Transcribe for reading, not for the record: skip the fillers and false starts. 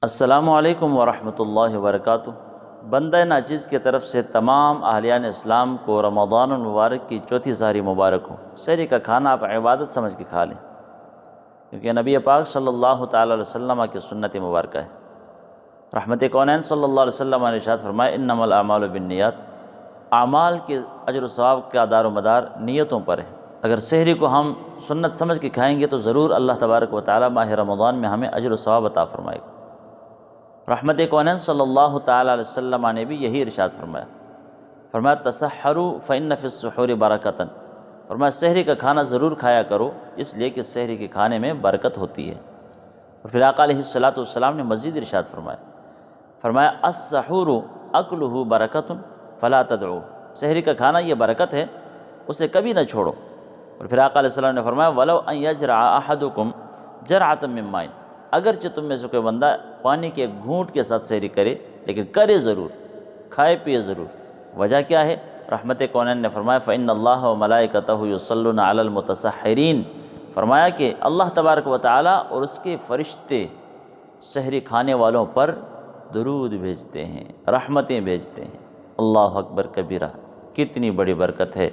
السلام علیکم ورحمۃ اللہ وبرکاتہ۔ بندہ ناچیز کی طرف سے تمام اہلیان اسلام کو رمضان المبارک کی چوتھی سحری مبارک ہو۔ سحری کا کھانا آپ عبادت سمجھ کے کھا لیں، کیونکہ نبی پاک صلی اللہ تعالی علیہ وسلم کی سنت مبارکہ ہے۔ رحمت کونین صلی اللہ علیہ وسلم نے ارشاد فرمایا انما الاعمال بالنیات، اعمال کے اجر و ثواب کا دار و مدار نیتوں پر ہے۔ اگر سحری کو ہم سنت سمجھ کے کھائیں گے تو ضرور اللہ تبارک و تعالی ماہ رمضان میں ہمیں اجر و ثواب عطا فرمائے گا۔ رحمت کونین صلی اللہ تعالی علیہ وسلم نے بھی یہی ارشاد فرمایا تسحروا فإن فی السحور برکۃ، فرمایا سحری کا کھانا ضرور کھایا کرو، اس لیے کہ سحری کے کھانے میں برکت ہوتی ہے۔ اور پھر آقا علیہ الصلوۃ والسلام نے مزید ارشاد فرمایا السحور اکلہ برکۃ فلا تدعوا، سحری کا کھانا یہ برکت ہے، اسے کبھی نہ چھوڑو۔ اور پھر آقا علیہ السلام نے فرمایا ولو ان یجرع احدکم جرعۃ من ماء، اگرچہ تم میں سے کوئی بندہ پانی کے گھونٹ کے ساتھ سحری کرے، لیکن کرے ضرور، کھائے پیے ضرور۔ وجہ کیا ہے؟ رحمت کونین نے فرمایا فإن اللہ وملائکتہ یصلون علی المتسحرین، فرمایا کہ اللہ تبارک و تعالی اور اس کے فرشتے سحری کھانے والوں پر درود بھیجتے ہیں، رحمتیں بھیجتے ہیں۔ اللہ اکبر کبیرہ، کتنی بڑی برکت ہے۔